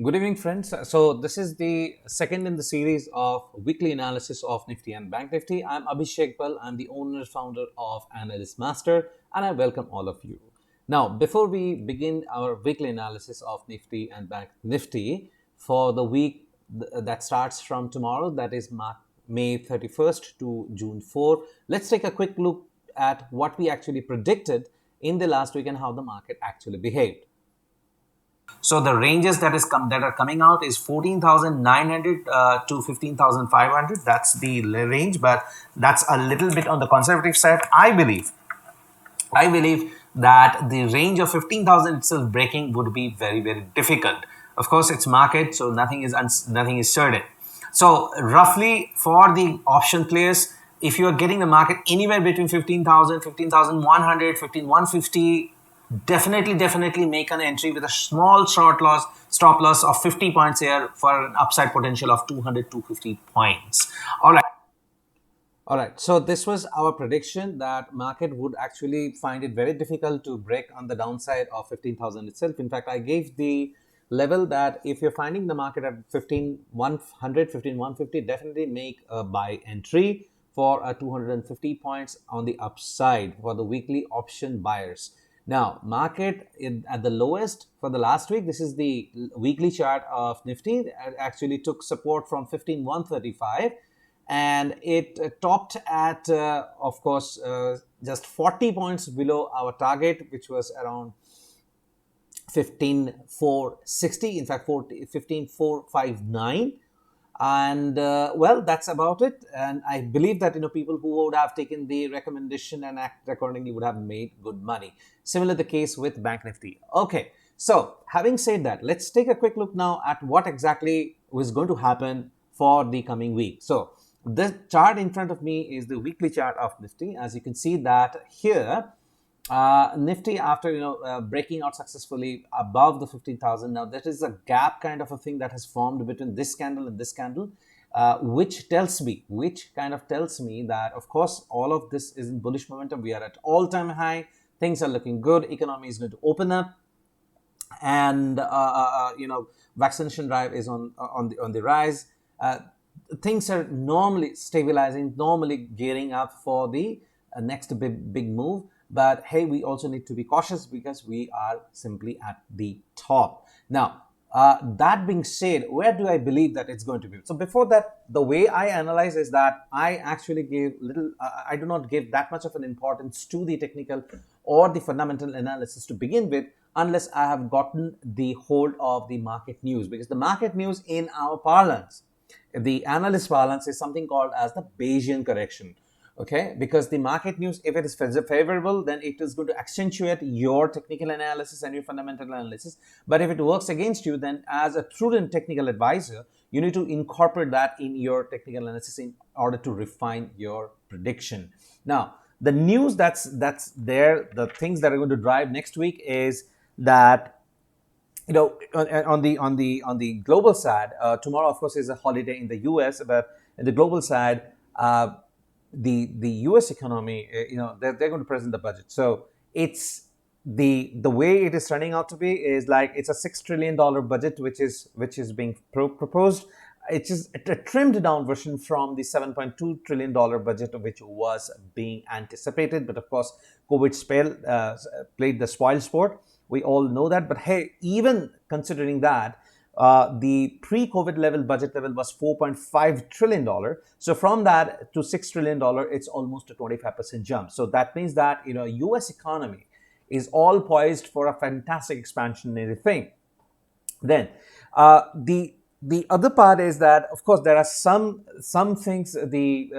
Good evening, friends. So, this is the second in the series of weekly analysis of Nifty and BankNifty. I'm Abhishek Pal. I'm the owner founder of Analyst Master, and I welcome all of you. Now, before we begin our weekly analysis of Nifty and BankNifty for the week that starts from tomorrow, that is May 31st to June 4, let's take a quick look at what we actually predicted in the last week and how the market actually behaved. So the ranges that are coming out is 14,900 to 15,500. That's the range, but that's a little bit on the conservative side. I believe that the range of 15,000 itself breaking would be very difficult. Of course, it's market, so nothing is certain. So roughly for the option players, if you are getting the market anywhere between 15,000, 15,100, 15,150, definitely make an entry with a small stop loss of 50 points here for an upside potential of 200, 250 points. All right. All right, so this was our prediction that market would actually find it very difficult to break on the downside of 15,000 itself. In fact, I gave the level that if you're finding the market at 15,100, 15,150, definitely make a buy entry for a 250 points on the upside for the weekly option buyers. Now, market at the lowest for the last week, this is the weekly chart of Nifty, it actually took support from 15,135 and it topped at, of course, just 40 points below our target, which was around 15,460, in fact 15,459. And well, that's about it. And I believe that people who would have taken the recommendation and acted accordingly would have made good money. Similar the case with Bank Nifty. Okay, so having said that, let's take a quick look now at what exactly was going to happen for the coming week. So the chart in front of me is the weekly chart of Nifty. As you can see that here, Nifty, after breaking out successfully above the 15,000, now that is a gap kind of a thing that has formed between this candle and this candle, which kind of tells me that of course all of this is in bullish momentum. We are at all-time high. Things are looking good. Economy is going to open up, and vaccination drive is on the rise. Things are normally stabilizing, normally gearing up for the next big move. But hey, we also need to be cautious because we are simply at the top now. That being said, where do I believe that it's going to be? So before that, the way I analyze is that I actually I do not give that much of an importance to the technical or the fundamental analysis to begin with, unless I have gotten the hold of the market news, because the market news in our parlance, the analyst balance, is something called as the Bayesian correction. Okay, because the market news, if it is favorable, then it is going to accentuate your technical analysis and your fundamental analysis. But if it works against you, then as a prudent technical advisor, you need to incorporate that in your technical analysis in order to refine your prediction. Now, the news that's there, the things that are going to drive next week is that on the global side, tomorrow of course is a holiday in the US, but in the global side, the US economy, they're going to present the budget. So it's the way it is turning out to be is like it's a $6 trillion budget which is being proposed. It is a trimmed down version from the $7.2 trillion budget which was being anticipated. But of course, COVID played the spoil sport. We all know that. But hey, even considering that, the pre-COVID level budget level was $4.5 trillion. So from that to $6 trillion, it's almost a 25% jump. So that means that U.S. economy is all poised for a fantastic expansionary thing. Then the other part is that of course there are some things the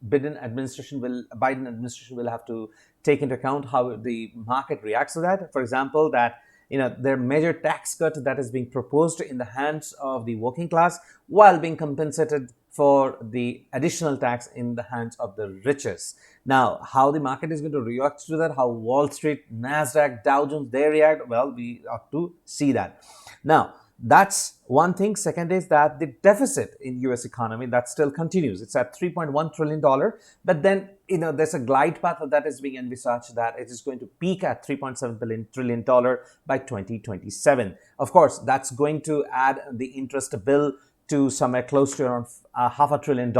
Biden administration will have to take into account how the market reacts to that. For example, that their major tax cut that is being proposed in the hands of the working class, while being compensated for the additional tax in the hands of the richest. Now, how the market is going to react to that, how Wall Street, Nasdaq, Dow Jones, they react, well, we have to see that. Now, That's one thing. Second is that the deficit in US economy that still continues. It's at $3.1 trillion, but then there's a glide path that is being envisaged that it is going to peak at $3.7 trillion by 2027. Of course, that's going to add the interest bill to somewhere close to around $500 billion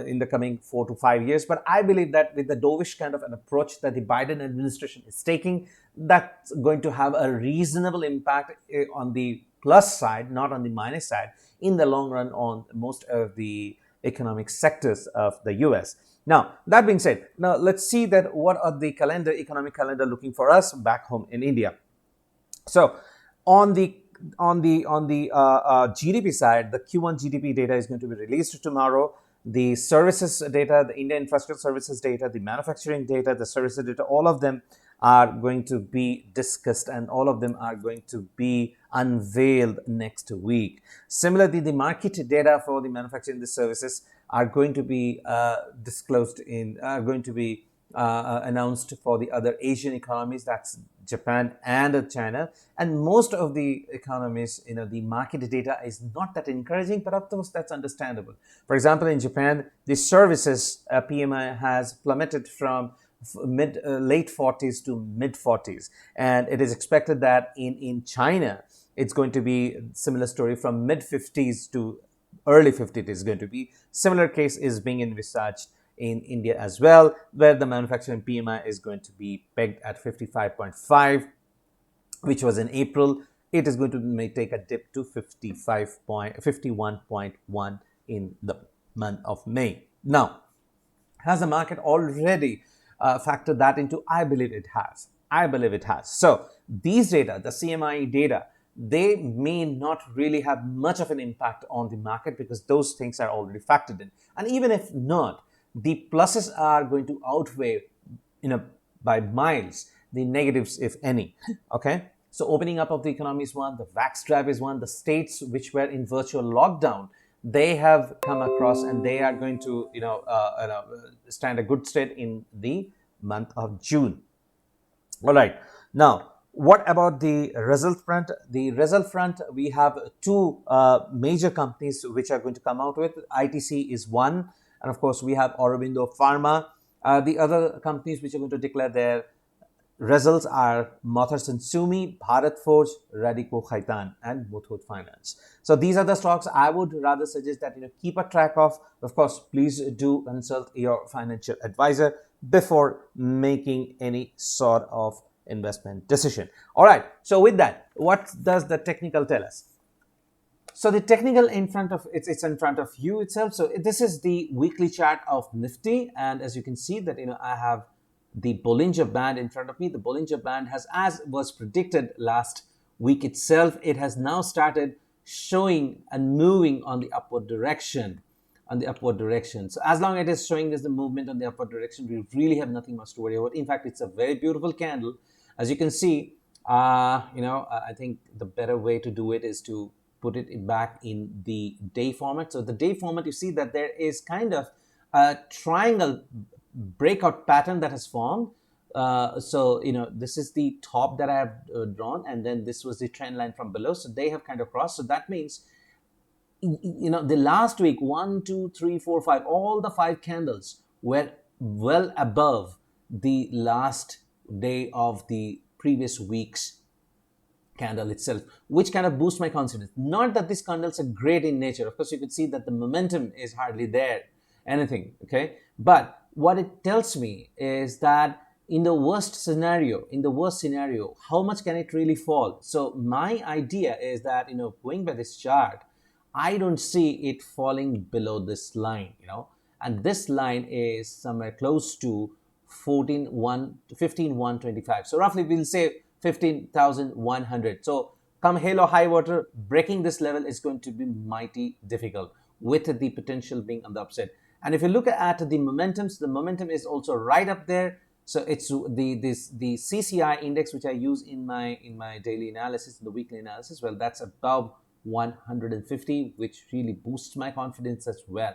in the coming 4 to 5 years. But I believe that with the dovish kind of an approach that the Biden administration is taking, that's going to have a reasonable impact on the plus side, not on the minus side, in the long run on most of the economic sectors of the US. Now, that being said, now let's see that what are the economic calendar looking for us back home in India. So on the GDP side, the Q1 GDP data is going to be released tomorrow. The services data, the India infrastructure services data, the manufacturing data, the services data, all of them are going to be discussed and all of them are going to be unveiled next week. Similarly, the market data for the manufacturing the services are going to be announced for the other Asian economies, that's Japan and China. And most of the economies, the market data is not that encouraging, but of course that's understandable. For example, in Japan, the services PMI has plummeted from late 40s to mid 40s, and it is expected that in China it's going to be similar story, from mid 50s to early 50s is going to be. Similar case is being envisaged in India as well, where the manufacturing PMI is going to be pegged at 55.5, which was in April. It is going to take a dip to 51.1 in the month of May. Now, has the market already factored that into? I believe it has. So these data, the CMI data, they may not really have much of an impact on the market because those things are already factored in. And even if not, the pluses are going to outweigh, by miles, the negatives, if any. Okay. So opening up of the economy is one, the vax drive is one, the states which were in virtual lockdown, they have come across and they are going to, stand a good stead in the month of June. All right. Now, what about the result front? The result front, we have two major companies which are going to come out with. ITC is one, and of course, we have Aurobindo Pharma. The other companies which are going to declare their results are Motherson Sumi, Bharat Forge, Radico Khaitan, and Muthoot Finance. So these are the stocks I would rather suggest that keep a track of. Of course, please do consult your financial advisor before making any sort of investment decision. All right. So with that, what does the technical tell us? So the technical it's in front of you itself. So this is the weekly chart of Nifty, and as you can see that I have the Bollinger Band in front of me. The Bollinger Band has, as was predicted last week itself, it has now started showing and moving on the upward direction. So as long as it is showing us the movement on the upward direction, we really have nothing much to worry about. In fact, it's a very beautiful candle. As you can see, I think the better way to do it is to put it back in the day format. So the day format, you see that there is kind of a triangle breakout pattern that has formed. This is the top that I have drawn, and then this was the trend line from below. So they have kind of crossed. So that means, the last week, 1, 2, 3, 4, 5, all the 5 candles were well above the last day of the previous week's candle itself, which kind of boosts my confidence. Not that these candles are great in nature. Of course, you could see that the momentum is hardly there, anything, okay? But what it tells me is that in the worst scenario, how much can it really fall? So my idea is that, going by this chart, I don't see it falling below this line, and this line is somewhere close to 15,125. So roughly we'll say 15,100. So come halo high water, breaking this level is going to be mighty difficult, with the potential being on the upside. And if you look at the momentums, the momentum is also right up there. So it's the CCI index, which I use in my daily analysis, the weekly analysis. Well, that's above 150, which really boosts my confidence as well.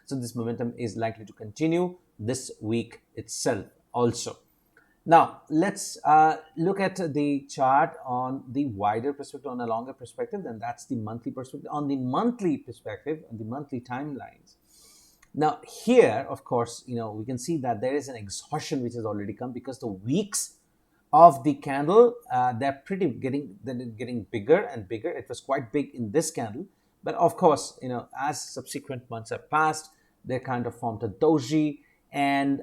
So this momentum is likely to continue this week itself also. Now, let's look at the chart on the wider perspective, on a longer perspective, and that's the monthly perspective. On the monthly perspective, on the monthly timelines. Now, here, of course, we can see that there is an exhaustion which has already come because the weeks of the candle, they're getting bigger and bigger. It was quite big in this candle, but of course, as subsequent months have passed, they kind of formed a doji. And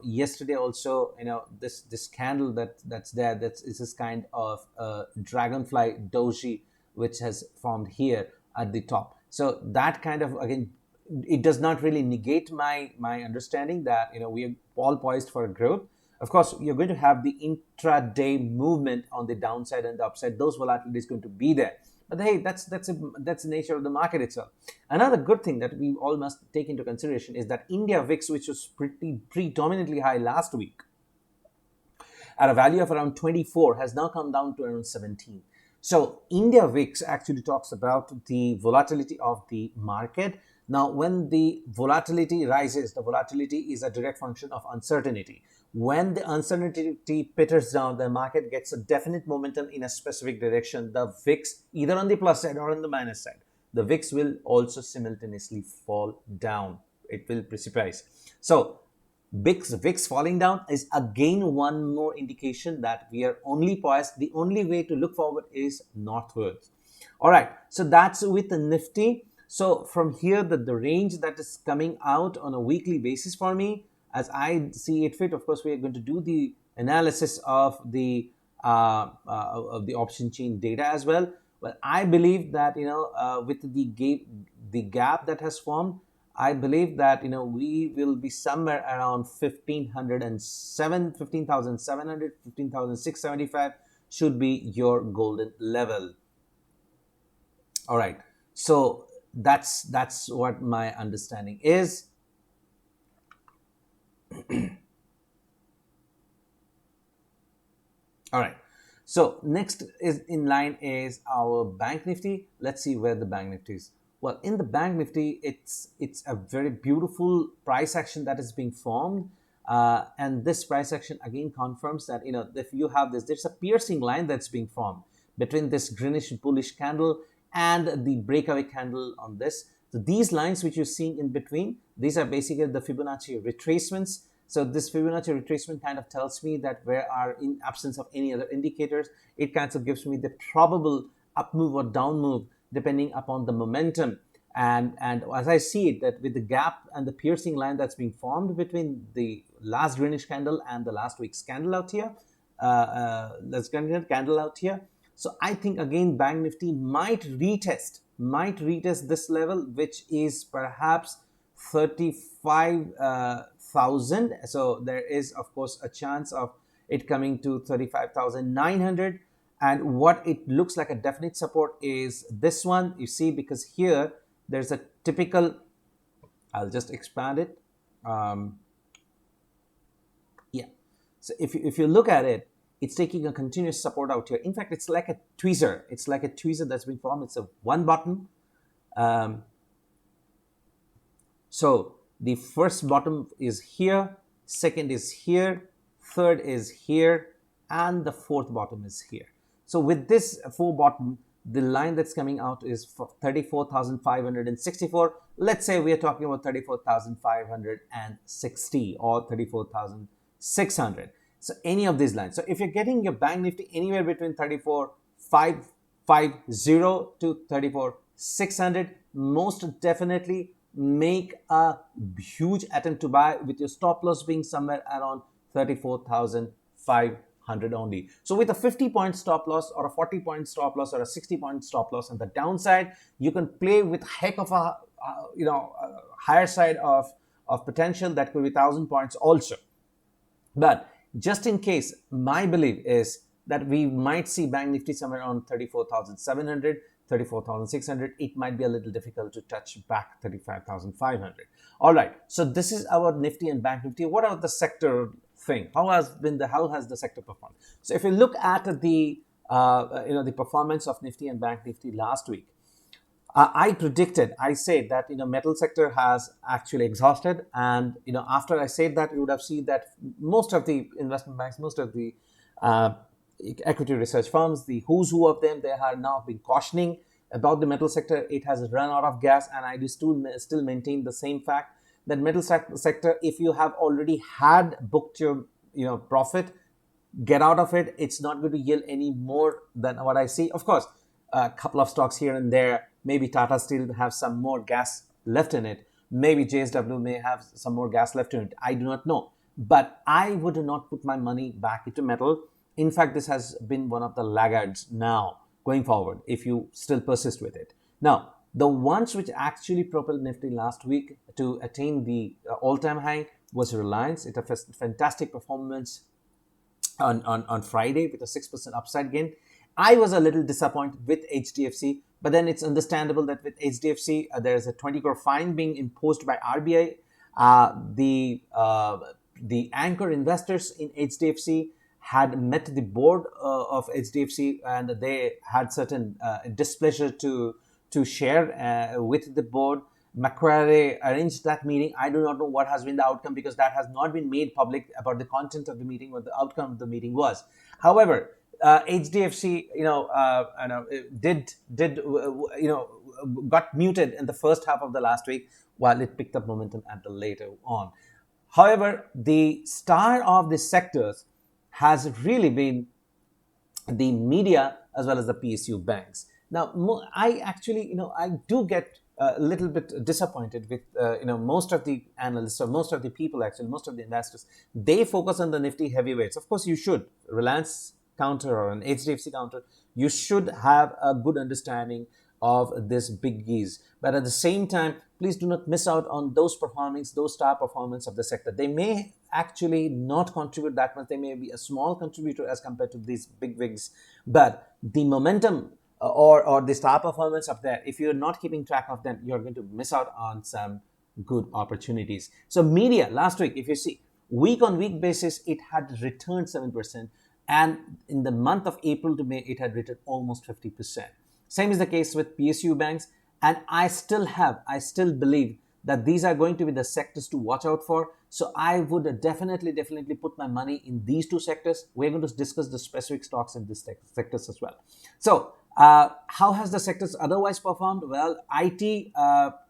yesterday also, this candle that's there, that's is this kind of dragonfly doji which has formed here at the top. So that kind of, again, it does not really negate my understanding that we are all poised for growth. Of course, you're going to have the intraday movement on the downside and the upside. Those volatility is going to be there. But hey, that's the nature of the market itself. Another good thing that we all must take into consideration is that India VIX, which was pretty predominantly high last week, at a value of around 24, has now come down to around 17. So India VIX actually talks about the volatility of the market. Now, when the volatility rises, the volatility is a direct function of uncertainty. When the uncertainty peters down, the market gets a definite momentum in a specific direction. The VIX, either on the plus side or on the minus side, the VIX will also simultaneously fall down. It will precipice. So VIX falling down is again one more indication that we are only poised. The only way to look forward is northwards. All right, so that's with the Nifty. So from here, the range that is coming out on a weekly basis for me, as I see it fit, of course, we are going to do the analysis of the option chain data as well. But I believe that with the gap that has formed, I believe that we will be somewhere around 15,700, 15,675 should be your golden level. All right, so that's what my understanding is. All right, so next is in line is our bank nifty. Let's see where the bank nifty is. Well, in the bank nifty, it's a very beautiful price action that is being formed, and this price action again confirms that if you have there's a piercing line that's being formed between this greenish bullish candle and the breakaway candle on this. So these lines which you're seeing in between, these are basically the Fibonacci retracements. So this Fibonacci retracement kind of tells me that where are, in absence of any other indicators, it kind of gives me the probable up move or down move depending upon the momentum. And as I see it, that with the gap and the piercing line that's being formed between the last greenish candle and the last week's candle out here, candle out here. So I think again Bank Nifty might retest this level, which is perhaps 35,000. So there is of course a chance of it coming to 35,900. And what it looks like a definite support is this one, you see, because here there's a typical, I'll just expand it. Yeah. So if you look at it, it's taking a continuous support out here. In fact, it's like a tweezer. It's like a tweezer that's been formed. It's a one button. So the first bottom is here, second is here, third is here, and the fourth bottom is here. So with this four bottom, the line that's coming out is 34,564. Let's say we are talking about 34,560 or 34,600. So any of these lines. So if you're getting your Bank Nifty anywhere between 34,550 to 34,600, most definitely make a huge attempt to buy with your stop loss being somewhere around 34,500 only. So with a 50-point stop loss or a 40-point stop loss or a 60-point stop loss on the downside, you can play with heck of a higher side of potential that could be 1,000 points also. But just in case, my belief is that we might see Bank Nifty somewhere around 34,700, 34,600. It might be a little difficult to touch back 35,500. All right. So this is our Nifty and Bank Nifty. What are the sector thing? How has the sector performed? So if you look at the the performance of Nifty and Bank Nifty last week, I predicted, I said that metal sector has actually exhausted, and after I said that, you would have seen that most of the investment banks, most of the uh, equity research firms, the who's who of them, they have now been cautioning about the metal sector. It has run out of gas, and I do still maintain the same fact that sector, if you have already had booked your profit, get out of it. It's not going to yield any more than what I see. Of course, a couple of stocks here and there. Maybe Tata Steel have some more gas left in it. Maybe JSW may have some more gas left in it. I do not know. But I would not put my money back into metal. In fact, this has been one of the laggards now going forward if you still persist with it. Now, the ones which actually propelled Nifty last week to attain the all-time high was Reliance. It had a fantastic performance on Friday with a 6% upside gain. I was a little disappointed with HDFC, but then it's understandable that with HDFC, there's a 20 crore fine being imposed by RBI. The anchor investors in HDFC had met the board of HDFC, and they had certain displeasure to share with the board. Macquarie arranged that meeting. I do not know what has been the outcome, because that has not been made public about the content of the meeting, what the outcome of the meeting was. However, HDFC, got muted in the first half of the last week, while it picked up momentum at the later on. However, the star of the sectors has really been the media as well as the PSU banks. Now, I actually, I do get a little bit disappointed with, most of the analysts, or most of the people, actually, most of the investors. They focus on the Nifty heavyweights. Of course, you should. Reliance counter or an HDFC counter, you should have a good understanding of this biggies. But at the same time, please do not miss out on those performance, those star performance of the sector. They may actually not contribute that much. They may be a small contributor as compared to these big wigs, but the momentum or the star performance of that, if you're not keeping track of them, you're going to miss out on some good opportunities. So media last week, if you see, week on week basis, it had returned 7%. And in the month of April to May, it had returned almost 50%. Same is the case with PSU banks. And I still believe that these are going to be the sectors to watch out for. So I would definitely put my money in these two sectors. We're going to discuss the specific stocks in these sectors as well. So how has the sectors otherwise performed? Well, IT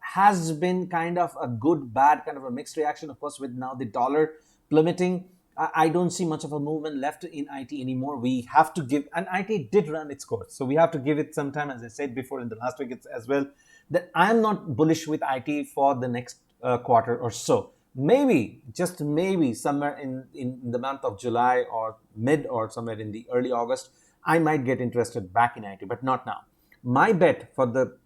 has been kind of a good, bad, kind of a mixed reaction. Of course, with now the dollar plummeting, I don't see much of a movement left in IT anymore. We have to give, and IT did run its course. So we have to give it some time, as I said before in the last week as well, that I'm not bullish with IT for the next quarter or so. Maybe, just maybe, somewhere in the month of July or mid or somewhere in the early August, I might get interested back in IT, but not now. My bet for the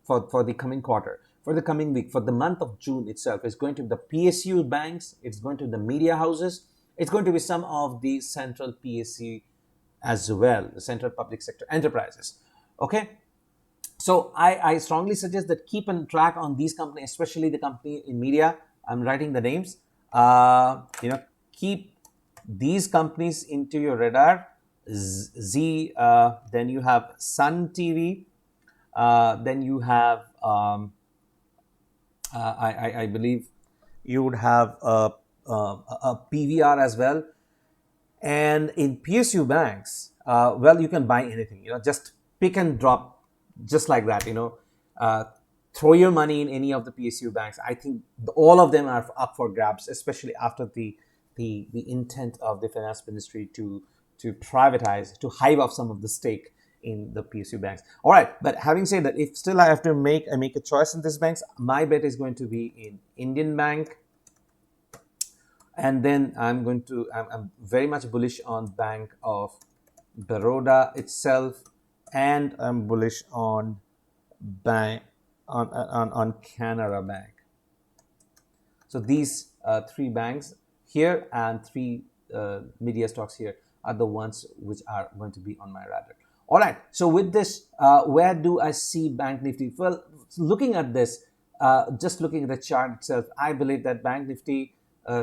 coming quarter, for the coming week, for the month of June itself, is going to be the PSU banks. It's going to be the media houses. It's going to be some of the central PSC as well, the central public sector enterprises. Okay. So I strongly suggest that keep on track on these companies, especially the company in media. I'm writing the names. Keep these companies into your radar. Then you have Sun TV. Then you have, I believe you would have a PVR as well. And in PSU banks, well, you can buy anything, just pick and drop, just like that, throw your money in any of the PSU banks. I think all of them are up for grabs, especially after the intent of the finance ministry to privatize, to hive off some of the stake in the PSU banks. All right, but having said that, if still I have to make a choice in these banks, my bet is going to be in Indian Bank. And then I'm very much bullish on Bank of Baroda itself, and I'm bullish on Canara Bank. So these three banks here and three media stocks here are the ones which are going to be on my radar. All right. So with this, where do I see Bank Nifty? Well, looking at this, just looking at the chart itself, I believe that Bank Nifty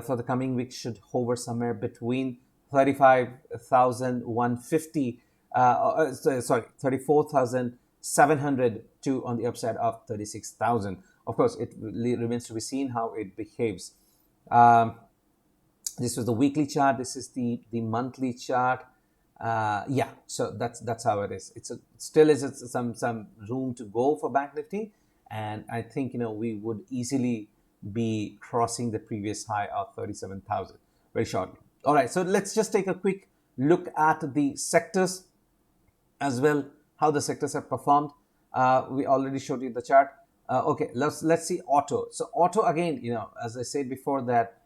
for the coming week should hover somewhere between 35,150, 34,000 700 to on the upside of 36,000. Of course, it remains to be seen how it behaves. Um, this was the weekly chart. This is the monthly chart. Yeah, so that's how it is. Still is some room to go for Bank Nifty, and I think we would easily be crossing the previous high of 37,000 very shortly. All right, so let's just take a quick look at the sectors as well, how the sectors have performed. We already showed you the chart. Okay, let's see auto. So auto again, as I said before, that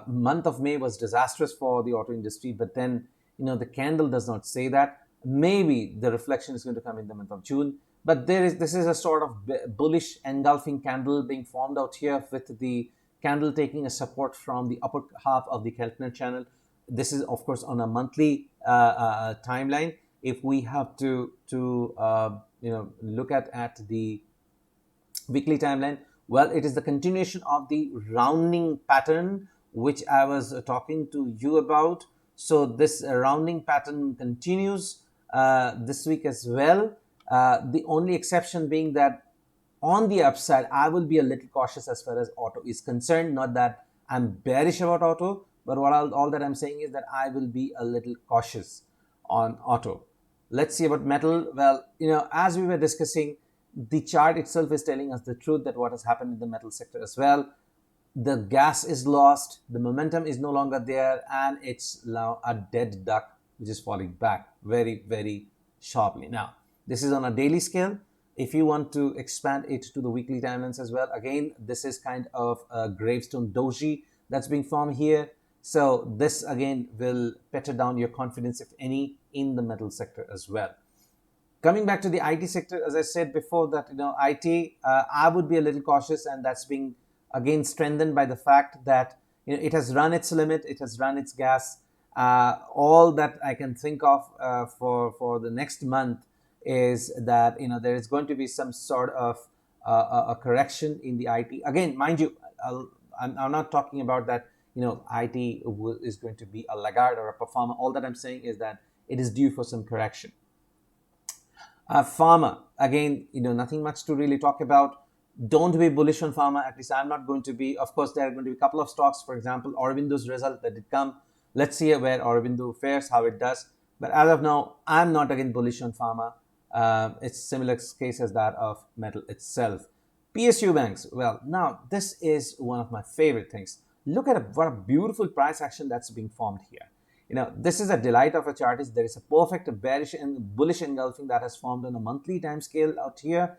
month of May was disastrous for the auto industry, but then the candle does not say that. Maybe the reflection is going to come in the month of June, but this is a sort of bullish engulfing candle being formed out here, with the candle taking a support from the upper half of the Keltner channel. This is of course on a monthly timeline. If we have to look at the weekly timeline, well, it is the continuation of the rounding pattern which I was talking to you about. So this rounding pattern continues this week as well. The only exception being that on the upside, I will be a little cautious as far as auto is concerned. Not that I'm bearish about auto, but all that I'm saying is that I will be a little cautious on auto. Let's see about metal. Well, as we were discussing, the chart itself is telling us the truth, that what has happened in the metal sector as well. The gas is lost, the momentum is no longer there, and it's now a dead duck which is falling back very, very sharply. Now, this is on a daily scale. If you want to expand it to the weekly timelines as well, again, this is kind of a gravestone doji that's being formed here. So this again will petter down your confidence, if any, in the metal sector as well. Coming back to the IT sector, as I said before, that IT, I would be a little cautious, and that's being again strengthened by the fact that it has run its limit, it has run its gas. All that I can think of for the next month is that there is going to be some sort of a correction in the IT. Again, mind you, I'm not talking about that IT is going to be a laggard or a performer. All that I'm saying is that it is due for some correction. Pharma, again, nothing much to really talk about. Don't be bullish on pharma. At least I'm not going to be. Of course, there are going to be a couple of stocks. For example, Aurobindo's result that did come. Let's see where Aurobindo fares, how it does. But as of now, I'm not again bullish on pharma. It's similar case as that of metal itself. PSU banks. Well, now this is one of my favorite things. Look at what a beautiful price action that's being formed here. This is a delight of a chartist. There is a perfect bearish and bullish engulfing that has formed on a monthly time scale out here.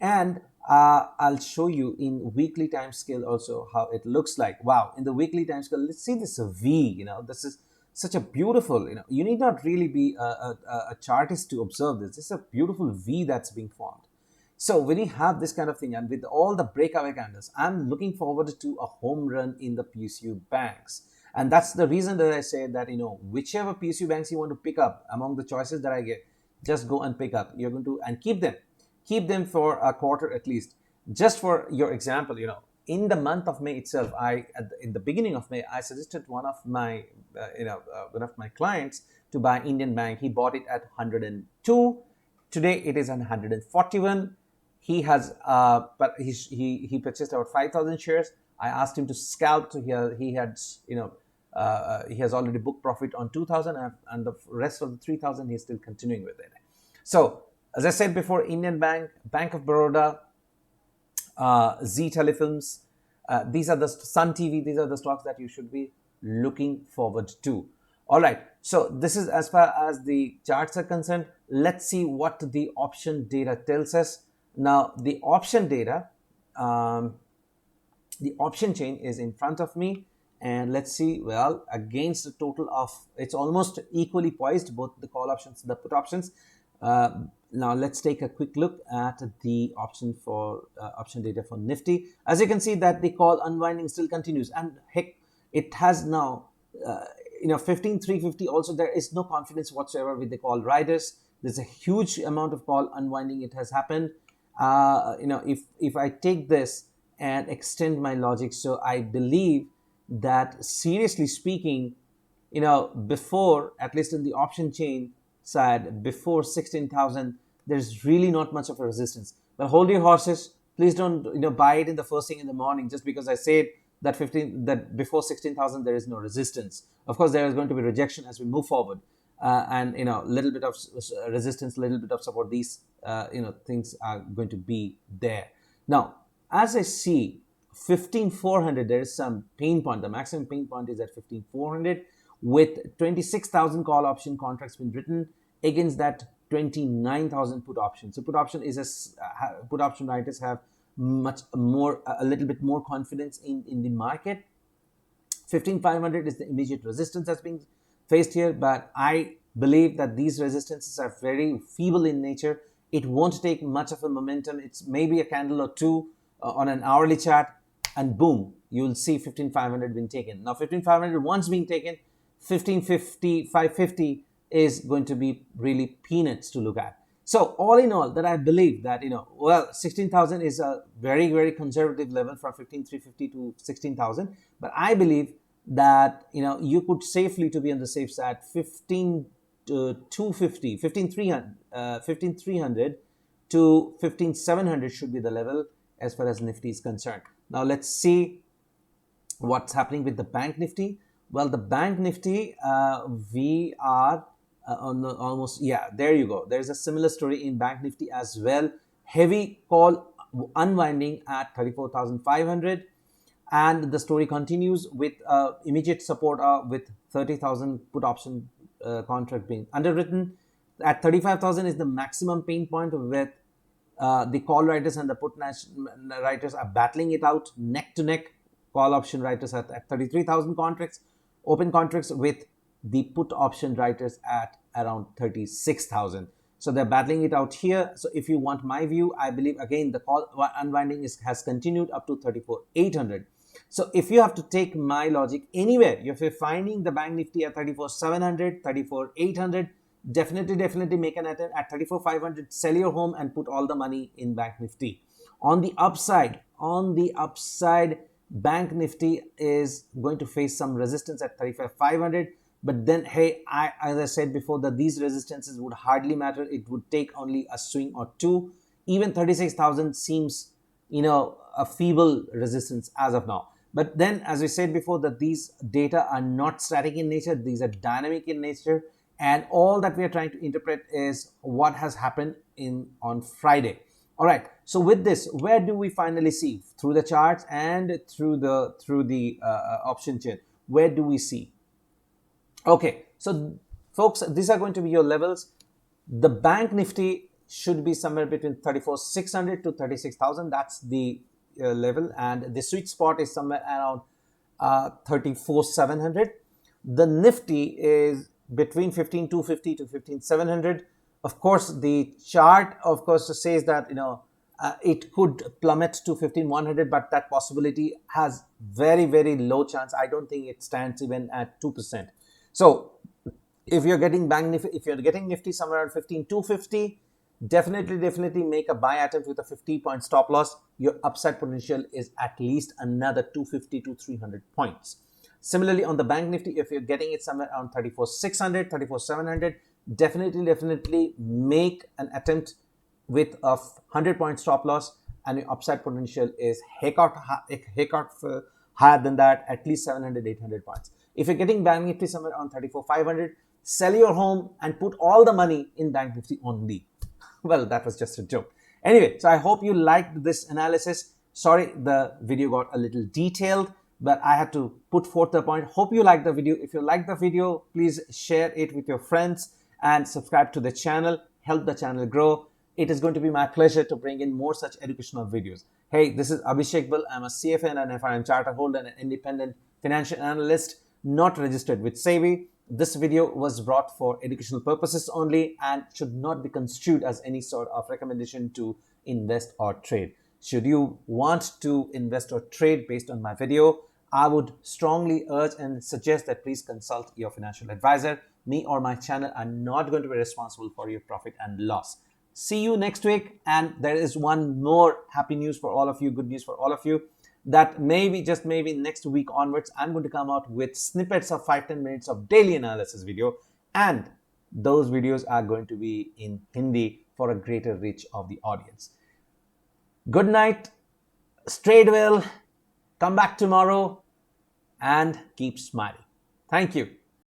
And I'll show you in weekly time scale also how it looks like. Wow, in the weekly time scale, let's see this V. This is such a beautiful, you need not really be a chartist to observe this. This is a beautiful V that's being formed. So when you have this kind of thing, and with all the breakaway candles, I'm looking forward to a home run in the PSU banks. And that's the reason that I say that, whichever PSU banks you want to pick up among the choices that I get, just go and pick up. You're going to, and keep them for a quarter at least. Just for your example, in the month of May itself, in the beginning of May, I suggested one of my clients to buy Indian Bank. He bought it at 102. Today it is 141. He has, but he purchased about 5,000 shares. I asked him to scalp. So he has already booked profit on 2,000, and the rest of the 3,000 he's still continuing with it. So as I said before, Indian Bank, Bank of Baroda, Z Telefilms, these are the Sun TV. These are the stocks that you should be looking forward to. All right. So this is as far as the charts are concerned. Let's see what the option data tells us. Now the option data, the option chain is in front of me, and let's see. Well, against the total of, it's almost equally poised, both the call options, the put options. Now let's take a quick look at the option data for Nifty. As you can see that the call unwinding still continues, and heck, it has now 15,350. Also, there is no confidence whatsoever with the call riders. There's a huge amount of call unwinding. It has happened. If I take this and extend my logic, so I believe that, seriously speaking, before, at least in the option chain side, before 16,000, there's really not much of a resistance. But hold your horses. Please don't buy it in the first thing in the morning just because I said that before 16,000 there is no resistance. Of course, there is going to be rejection as we move forward, and little bit of resistance, little bit of support. These things are going to be there. Now, as I see 15,400, there is some pain point. The maximum pain point is at 15,400 with 26,000 call option contracts been written against that 29,000 put option. So put option put option writers have a little bit more confidence in the market. 15,500 is the immediate resistance that's being faced here, but I believe that these resistances are very feeble in nature. It won't take much of a momentum. It's maybe a candle or two on an hourly chart, and boom, you'll see 15,500 being taken. Now 15,500 once being taken, 1550, 550 is going to be really peanuts to look at. So all in all, that I believe that 16,000 is a very, very conservative level from 15,350 to 16,000. But I believe that you could safely, to be on the safe side, 15,250, 15,300 to 15,700 should be the level as far as Nifty is concerned. Now let's see what's happening with the Bank Nifty. Well, the Bank Nifty, we are on the almost, there you go. There's a similar story in Bank Nifty as well. Heavy call unwinding at 34,500, and the story continues with immediate support with 30,000 put option contract being underwritten. At 35,000 is the maximum pain point with the call writers and the put writers are battling it out neck to neck. Call option writers at 33,000 contracts, open contracts, with the put option writers at around 36,000. So they're battling it out here. So if you want my view, I believe again the call unwinding has continued up to 34,800. So if you have to take my logic anywhere, if you're finding the Bank Nifty at 34,700, 34,800, definitely make an attempt at 34,500. Sell your home and put all the money in Bank Nifty. On the upside, Bank Nifty is going to face some resistance at 35,500. But then, hey, as I said before, that these resistances would hardly matter. It would take only a swing or two. Even 36,000 seems, a feeble resistance as of now. But then, as we said before, that these data are not static in nature. These are dynamic in nature. And all that we are trying to interpret is what has happened on Friday. All right. So with this, where do we finally see through the charts and through the option chain? Where do we see? Okay, so folks, these are going to be your levels. The Bank Nifty should be somewhere between 34,600 to 36,000. That's the level, and the sweet spot is somewhere around 34,700. The Nifty is between 15,250 to 15,700. Of course, the chart, says that it could plummet to 15,100, but that possibility has very, very low chance. I don't think it stands even at 2%. So if you're getting Nifty somewhere around 15,250, definitely make a buy attempt with a 50-point stop loss. Your upside potential is at least another 250 to 300 points. Similarly, on the Bank Nifty, if you're getting it somewhere around 34,600, 34,700, definitely make an attempt with a 100-point stop loss, and your upside potential is heck out higher than that, at least 700, 800 points. If you're getting Bank Nifty somewhere around 34,500, sell your home and put all the money in Bank Nifty only. Well, that was just a joke. Anyway, so I hope you liked this analysis. Sorry, the video got a little detailed, but I had to put forth the point. Hope you liked the video. If you liked the video, please share it with your friends and subscribe to the channel. Help the channel grow. It is going to be my pleasure to bring in more such educational videos. Hey, this is Abhishek Bull. I'm a CFA and an FRM charter holder and an independent financial analyst, not registered with SEBI. This video was brought for educational purposes only and should not be construed as any sort of recommendation to invest or trade. Should you want to invest or trade based on my video, I would strongly urge and suggest that please consult your financial advisor. Me or my channel are not going to be responsible for your profit and loss. See you next week. And there is one more happy news for all of you, good news for all of you, that maybe, just maybe next week onwards, I'm going to come out with snippets of 5-10 minutes of daily analysis video. And those videos are going to be in Hindi for a greater reach of the audience. Good night, trade well, come back tomorrow, and keep smiling. Thank you.